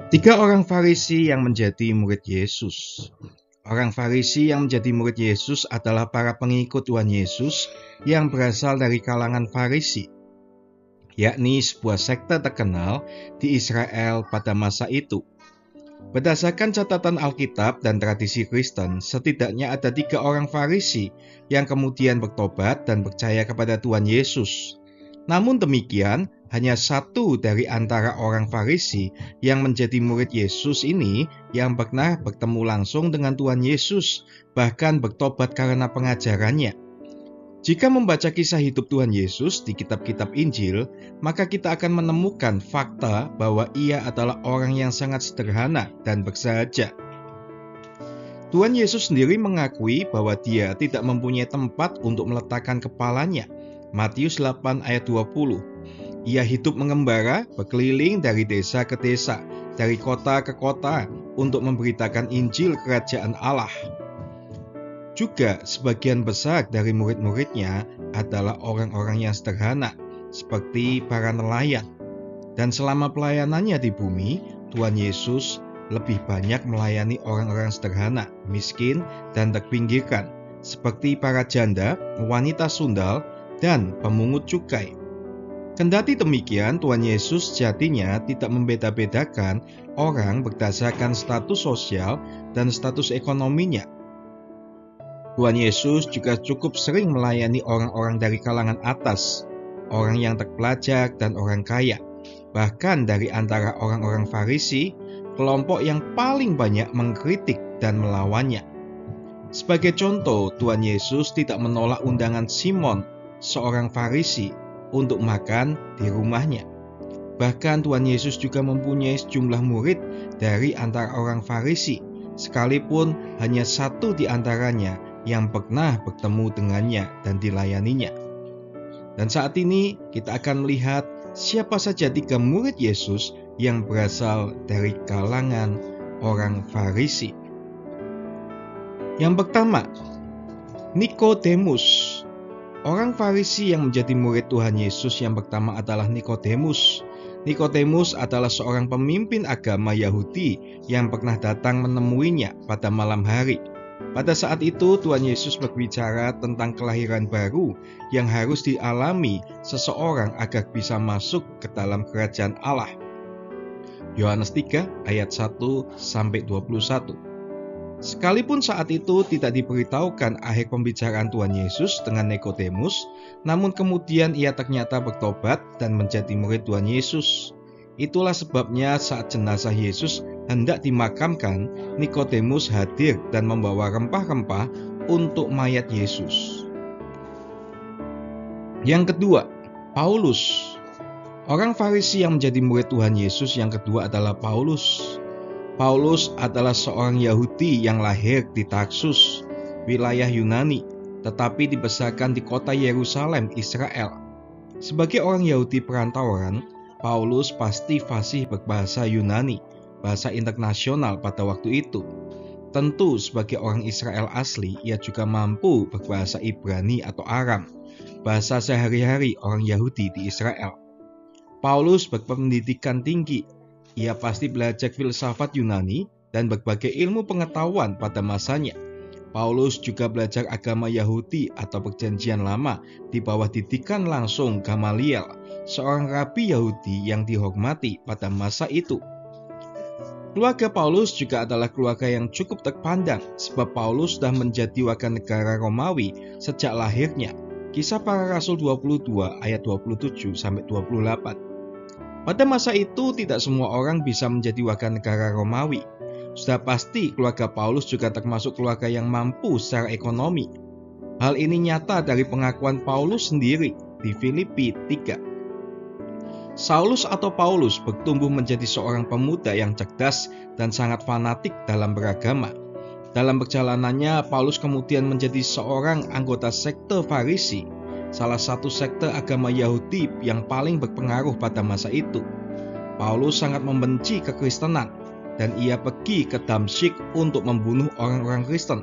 Tiga orang Farisi yang menjadi murid Yesus. Orang Farisi yang menjadi murid Yesus adalah para pengikut Tuhan Yesus yang berasal dari kalangan Farisi, yakni sebuah sekte terkenal di Israel pada masa itu. Berdasarkan catatan Alkitab dan tradisi Kristen, setidaknya ada 3 orang Farisi yang kemudian bertobat dan percaya kepada Tuhan Yesus. Namun demikian, hanya satu dari antara orang Farisi yang menjadi murid Yesus ini yang pernah bertemu langsung dengan Tuhan Yesus, bahkan bertobat karena pengajarannya. Jika membaca kisah hidup Tuhan Yesus di kitab-kitab Injil, maka kita akan menemukan fakta bahwa ia adalah orang yang sangat sederhana dan bersahaja. Tuhan Yesus sendiri mengakui bahwa dia tidak mempunyai tempat untuk meletakkan kepalanya. Matius 8 ayat 20. Ia hidup mengembara, berkeliling dari desa ke desa, dari kota ke kota untuk memberitakan Injil Kerajaan Allah. Juga sebagian besar dari murid-muridnya adalah orang-orang yang sederhana, seperti para nelayan. Dan selama pelayanannya di bumi, Tuhan Yesus lebih banyak melayani orang-orang sederhana, miskin, dan terpinggirkan, seperti para janda, wanita sundal, dan pemungut cukai. Kendati demikian, Tuhan Yesus sejatinya tidak membeda-bedakan orang berdasarkan status sosial dan status ekonominya. Tuhan Yesus juga cukup sering melayani orang-orang dari kalangan atas, orang yang terpelajar dan orang kaya. Bahkan dari antara orang-orang Farisi, kelompok yang paling banyak mengkritik dan melawannya. Sebagai contoh, Tuhan Yesus tidak menolak undangan Simon, seorang Farisi, untuk makan di rumahnya. Bahkan Tuhan Yesus juga mempunyai sejumlah murid dari antara orang Farisi, sekalipun hanya satu di antaranya yang pernah bertemu dengannya dan dilayaninya. Dan saat ini kita akan melihat siapa saja 3 murid Yesus yang berasal dari kalangan orang Farisi. Yang pertama, Nikodemus. Orang Farisi yang menjadi murid Tuhan Yesus yang pertama adalah Nikodemus. Nikodemus adalah seorang pemimpin agama Yahudi yang pernah datang menemuinya pada malam hari. Pada saat itu Tuhan Yesus berbicara tentang kelahiran baru yang harus dialami seseorang agar bisa masuk ke dalam kerajaan Allah. Yohanes 3 ayat 1-21. Sekalipun saat itu tidak diberitahukan akhir pembicaraan Tuhan Yesus dengan Nikodemus, namun kemudian ia ternyata bertobat dan menjadi murid Tuhan Yesus. Itulah sebabnya saat jenazah Yesus hendak dimakamkan, Nikodemus hadir dan membawa rempah-rempah untuk mayat Yesus. Yang kedua, Paulus. Orang Farisi yang menjadi murid Tuhan Yesus yang kedua adalah Paulus. Paulus adalah seorang Yahudi yang lahir di Tarsus, wilayah Yunani, tetapi dibesarkan di kota Yerusalem, Israel. Sebagai orang Yahudi perantauan, Paulus pasti fasih berbahasa Yunani, bahasa internasional pada waktu itu. Tentu sebagai orang Israel asli, ia juga mampu berbahasa Ibrani atau Aram, bahasa sehari-hari orang Yahudi di Israel. Paulus berpendidikan tinggi. Ia pasti belajar filsafat Yunani dan berbagai ilmu pengetahuan pada masanya. Paulus juga belajar agama Yahudi atau Perjanjian Lama di bawah didikan langsung Gamaliel, seorang rabi Yahudi yang dihormati pada masa itu. Keluarga Paulus juga adalah keluarga yang cukup terpandang, sebab Paulus sudah menjadi warga negara Romawi sejak lahirnya. Kisah Para Rasul 22 ayat 27-28. Pada masa itu tidak semua orang bisa menjadi warga negara Romawi. Sudah pasti keluarga Paulus juga termasuk keluarga yang mampu secara ekonomi. Hal ini nyata dari pengakuan Paulus sendiri di Filipi 3. Saulus atau Paulus bertumbuh menjadi seorang pemuda yang cerdas dan sangat fanatik dalam beragama. Dalam perjalanannya, Paulus kemudian menjadi seorang anggota sekte Farisi, salah satu sekte agama Yahudi yang paling berpengaruh pada masa itu. Paulus sangat membenci kekristenan dan ia pergi ke Damsyik untuk membunuh orang-orang Kristen.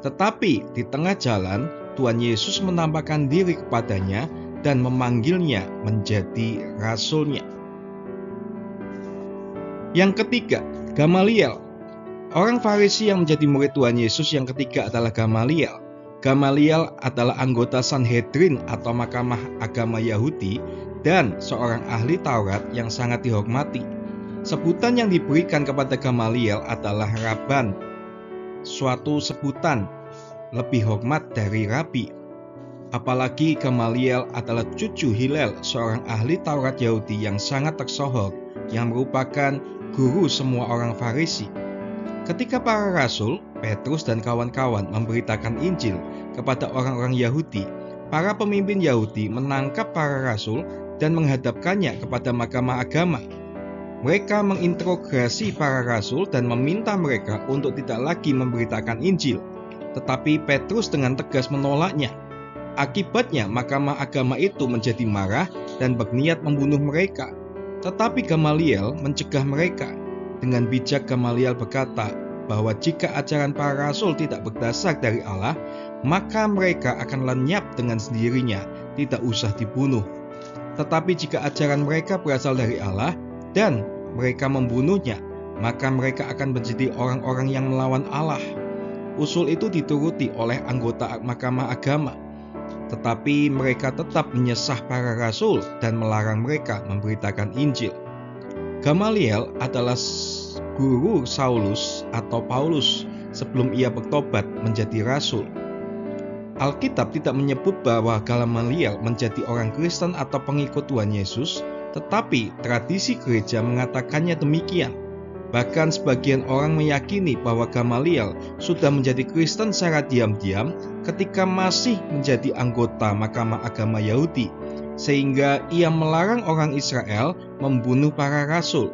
Tetapi di tengah jalan, Tuhan Yesus menampakkan diri kepadanya dan memanggilnya menjadi rasulnya. Yang ketiga, Gamaliel. Orang Farisi yang menjadi murid Tuhan Yesus yang ketiga adalah Gamaliel. Gamaliel adalah anggota Sanhedrin atau Mahkamah Agama Yahudi dan seorang ahli Taurat yang sangat dihormati. Sebutan yang diberikan kepada Gamaliel adalah Rabban, suatu sebutan lebih hormat dari Rabi. Apalagi Gamaliel adalah cucu Hillel, seorang ahli Taurat Yahudi yang sangat tersohor, yang merupakan guru semua orang Farisi. Ketika para rasul, Petrus dan kawan-kawan memberitakan Injil kepada orang-orang Yahudi, para pemimpin Yahudi menangkap para rasul dan menghadapkannya kepada Mahkamah Agama. Mereka menginterogasi para rasul dan meminta mereka untuk tidak lagi memberitakan Injil. Tetapi Petrus dengan tegas menolaknya. Akibatnya Mahkamah Agama itu menjadi marah dan berniat membunuh mereka. Tetapi Gamaliel mencegah mereka. Dengan bijak Gamaliel berkata bahwa jika ajaran para rasul tidak berdasar dari Allah, maka mereka akan lenyap dengan sendirinya, tidak usah dibunuh. Tetapi jika ajaran mereka berasal dari Allah dan mereka membunuhnya, maka mereka akan menjadi orang-orang yang melawan Allah. Usul itu dituruti oleh anggota Mahkamah Agama. Tetapi mereka tetap menyesah para rasul dan melarang mereka memberitakan Injil. Gamaliel adalah guru Saulus atau Paulus sebelum ia bertobat menjadi rasul. Alkitab tidak menyebut bahwa Gamaliel menjadi orang Kristen atau pengikut Tuhan Yesus, tetapi tradisi gereja mengatakannya demikian. Bahkan sebagian orang meyakini bahwa Gamaliel sudah menjadi Kristen secara diam-diam ketika masih menjadi anggota Mahkamah Agama Yahudi, sehingga ia melarang orang Israel membunuh para rasul.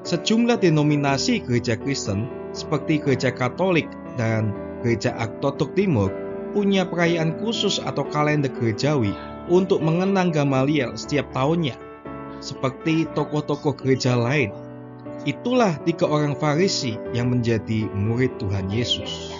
Sejumlah denominasi gereja Kristen seperti gereja Katolik dan gereja Ortodok Timur punya perayaan khusus atau kalender gerejawi untuk mengenang Gamaliel setiap tahunnya, seperti tokoh-tokoh gereja lain. Itulah 3 orang Farisi yang menjadi murid Tuhan Yesus.